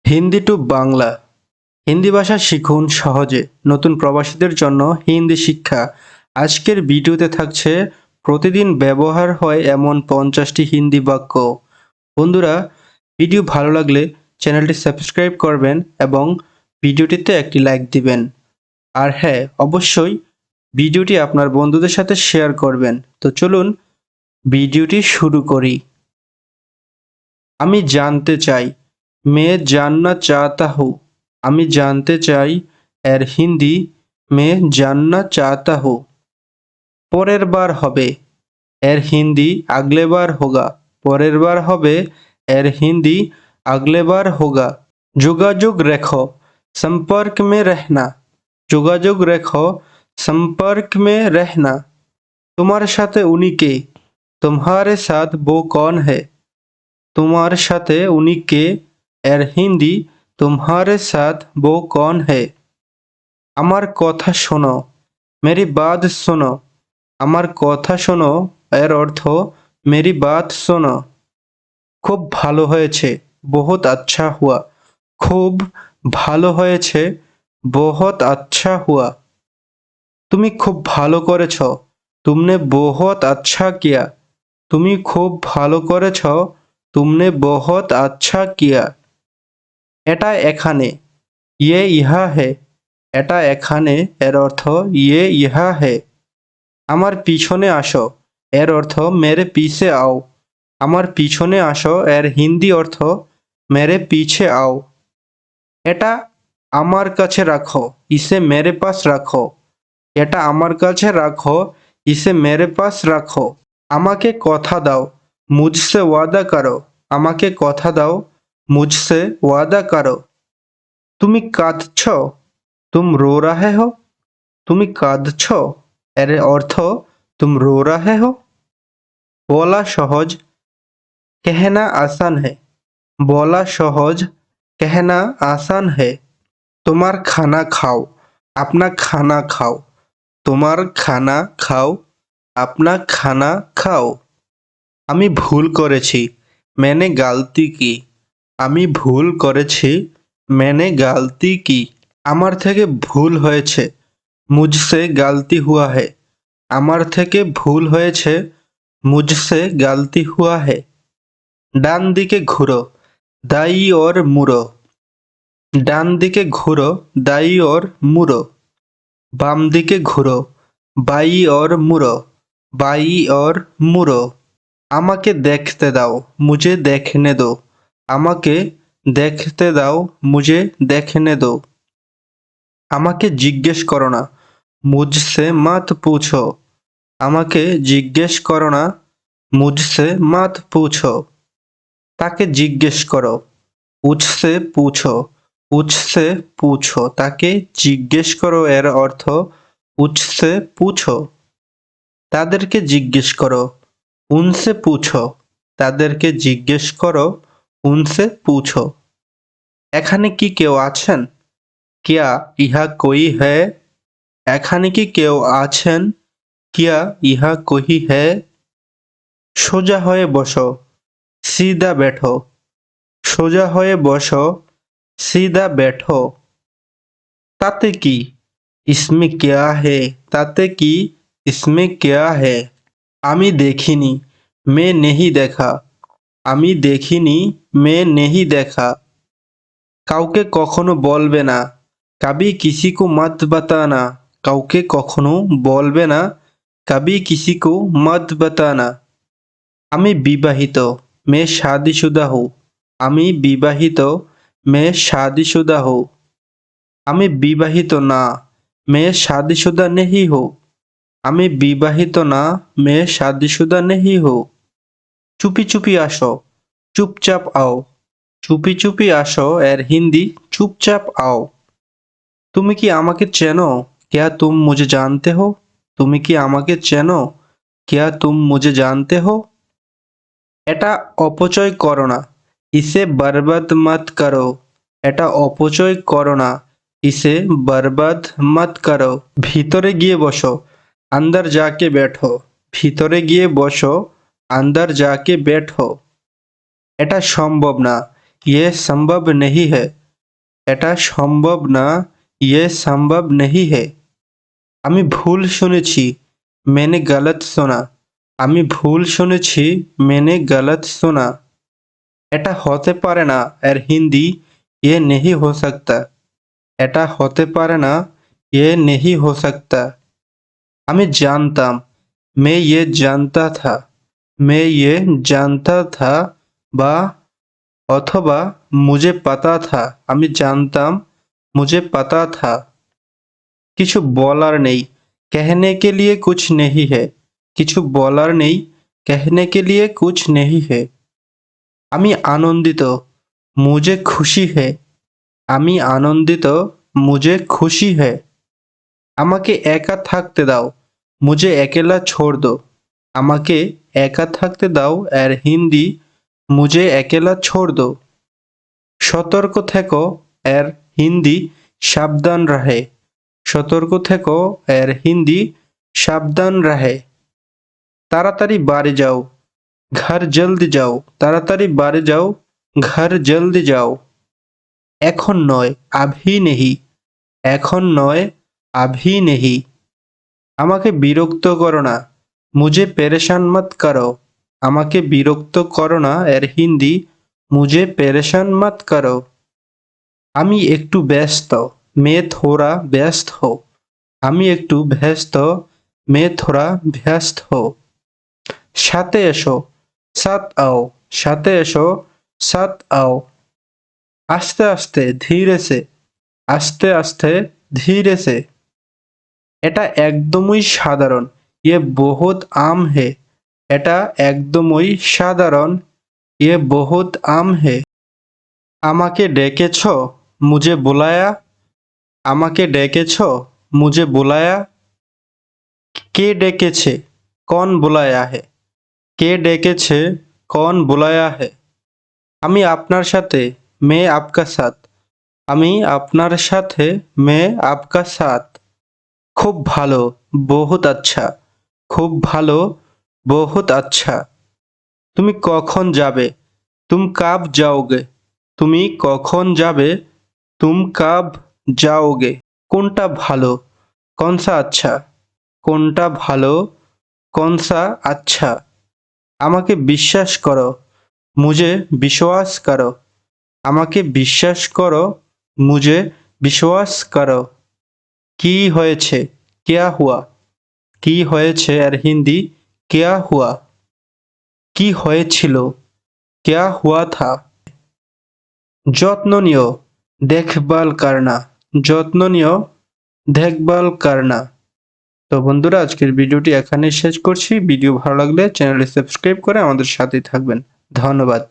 Hindi two Bangla. Hindi ভাষা শিখুন সহজে। নতুন প্রবাসীদের জন্য হিন্দি শিক্ষা। আজকের ভিডিওতে থাকছে প্রতিদিন ব্যবহার হয় এমন 50টি হিন্দি বাক্য। বন্ধুরা, ভিডিও ভালো লাগলে চ্যানেলটি সাবস্ক্রাইব করবেন এবং ভিডিওটিতে একটি লাইক দিবেন। আর হ্যাঁ, অবশ্যই ভিডিওটি আপনার বন্ধুদের সাথে শেয়ার করবেন। তো চলুন ভিডিওটি শুরু করি। আমি জানতে চাই। मैं जानना चाहता हूँ। আমি জানতে চাই এর হিন্দি मैं जानना चाहता हूँ। পরের বার হবে এর হিন্দি अगले बार होगा। পরের বার হবে এর হিন্দি अगले बार होगा। যোগাযোগ রেখো संपर्क में रहना। যোগাযোগ রেখো संपर्क में रहना। তোমার সাথে উনি কে? तुम्हारे साथ वो कौन है? তোমার সাথে উনি কে এর হিন্দি तुम्हारे साथ वो कौन है। আমার কথা শোনো मेरी बात सुनो। আমার কথা শোনো এর অর্থ मेरी बात सुनो। খুব ভালো হয়েছে बहुत अच्छा हुआ। খুব ভালো হয়েছে बहुत अच्छा हुआ। তুমি খুব ভালো করেছো तुमने बहुत अच्छा किया। তুমি খুব ভালো করেছো तुमने बहुत अच्छा किया। এটা এখানে ये यहाँ है। এটা এখানে এর অর্থ ये यहाँ है। আমার পিছনে আসো এর অর্থ मेरे पीछे आओ। আমার পিছনে আসো এর হিন্দি অর্থ मेरे पीछे आओ। এটা আমার কাছে রাখো इसे मेरे पास রাখো। এটা আমার কাছে রাখো इसे मेरे पास রাখো। আমাকে কথা দাও मुझसे वादा करो। আমাকে কথা দাও मुझसे वादा करो। তুমি কাঁদছো तुम रो रहे हो। তুমি কাঁদছো এর অর্থ तुम रो रहे हो। বলা সহজ कहना आसान है। বলা সহজ कहना आसान है। তোমার খানা খাও अपना खाना खाओ। তোমার খানা খাও अपना खाना खाओ। আমি ভুল করেছি मैंने गलती की। আমি ভুল করেছি मैंने गलती की। আমার থেকে ভুল হয়েছে मुझसे गलती हुआ है। আমার থেকে ভুল হয়েছে मुझसे गलती हुआ है। ডান দিকে ঘুরো दाई और मुड़ो। ডান দিকে ঘুরো दाई और मुड़ो। বাম দিকে ঘুরো बाई और मुड़ो। बाई और मुड़ो। আমাকে দেখতে দাও मुझे देखने दो। আমাকে দেখতে দাও मुझे देखने दो। আমাকে জিজ্ঞেস করো না मुझसे मत पूछो। আমাকে জিজ্ঞেস করো না मुझसे मत पूछो। তাকে জিজ্ঞেস করো उससे पूछो। उससे पूछो। তাকে জিজ্ঞেস করো এর অর্থ उससे पूछो। তাদেরকে জিজ্ঞেস করো उनसे पूछो। তাদেরকে জিজ্ঞেস করো उनसे पूछो। এখানে কি কেউ আছেন क्या ইহা कोई है। এখানে কি কেউ আছেন क्या ইহা कोई है। সোজা হয়ে বসো सीधा बैठो। সোজা হয়ে বসো सीधा बैठो। তাতে কি इसमें क्या है। তাতে কি इसमें क्या है। আমি দেখিনি मैं नहीं देखा। আমি দেখিনি मैं नहीं देखा। কাউকে কখনো বলবে না कभी किसी को मत बताना। কাউকে কখনো বলবে না कभी किसी को मत बताना। আমি বিবাহিত मैं शादीशुदा हूँ। আমি বিবাহিত मैं शादीशुदा हूँ। আমি বিবাহিত না मैं शादीशुदा नहीं हूँ। আমি বিবাহিত না मैं शादीशुदा नहीं हूँ। চুপি চুপি আসো চুপচাপ आओ। চুপি চুপি আসো এর হিন্দি চুপচাপ आओ। তুমি কি আমাকে চেনো क्या तुम मुझे जानते हो। তুমি কি আমাকে চেনো क्या तुम मुझे जानते हो। এটা অপচয় করো না इसे बर्बाद मत करो। এটা অপচয় করো না इसे बर्बाद मत करो। ভিতরে গিয়ে বসো अंदर जाके बैठो। ভিতরে গিয়ে বসো अंदर जाके बैठो। এটা সম্ভব না ये संभव नहीं है এটা সম্ভব না ये संभव नहीं है আমি ভুল শুনেছি मैंने गलत सुना আমি ভুল শুনেছি मैंने गलत सुना এটা হতে পারে না এর হিন্দি ये नहीं हो सकता এটা হতে পারে না ये नहीं हो सकता আমি জানতাম मैं ये जानता था मैं ये जानता था বা अथवा मुझे पता था আমি জানতাম मुझे पता था কিছু বলার নেই कहने के लिए कुछ नहीं है কিছু বলার নেই कहने के लिए कुछ नहीं है আমি আনন্দিত मुझे खुशी है আমি আনন্দিত मुझे खुशी है আমাকে একা থাকতে দাও मुझे अकेला छोड़ दो আমাকে একা থাকতে দাও এর হিন্দি मुझे अकेला छोड़ दो সতর্ক থেকো এর হিন্দি সাবধান রহে সতর্ক থেকো এর হিন্দি সাবধান রহে তাড়াতাড়ি বাড়ি যাও ঘর জলদি যাও তাড়াতাড়ি বাড়ি যাও ঘর জলদি যাও এখন নয় আভি নেহি এখন নয় আভি নেহি আমাকে বিরক্ত করো না মুঝে পেরেশান মত করো আমাকে বিরক্ত করো না এর হিন্দি मुझे परेशान मत करो আমি একটু ব্যস্ত मैं थोड़ा व्यस्त हो আমি একটু ব্যস্ত मैं थोड़ा व्यस्त हो সাথে এসো সাথ आओ সাথে এসো সাথ आओ আস্তে আস্তে ধীরে সে আস্তে আস্তে ধীরে সে এটা একদমই সাধারণ ये बहुत आम है এটা একদমই সাধারণ ये बहुत आम है আমাকে ডেকেছো मुझे बुलाया আমাকে ডেকেছো मुझे बुलाया কে ডেকেছে कौन बुलाया है কে ডেকেছে कौन बुलाया है আমি আপনার সাথে मैं आपका साथ আমি আপনার সাথে मैं आपका साथ খুব ভালো बहुत अच्छा খুব ভালো बहुत अच्छा তুমি কখন যাবে तुम कब जाओगे তুমি কখন যাবে तुम कब जाओगे কোনটা ভালো कौन सा अच्छा কোনটা ভালো कौन सा अच्छा আমাকে বিশ্বাস করো मुझे विश्वास करो আমাকে বিশ্বাস করো मुझे विश्वास करो কি হয়েছে क्या हुआ কি হয়েছে আর হিন্দি क्या हुआ কি হয়েছিল क्या हुआ था যত্ন নিও দেখভাল করনা যত্ন নিও দেখভাল করনা তো বন্ধুরা আজকের ভিডিওটি এখানেই শেষ করছি ভিডিও ভালো লাগলে চ্যানেলটি সাবস্ক্রাইব করে আমাদের সাথেই থাকবেন ধন্যবাদ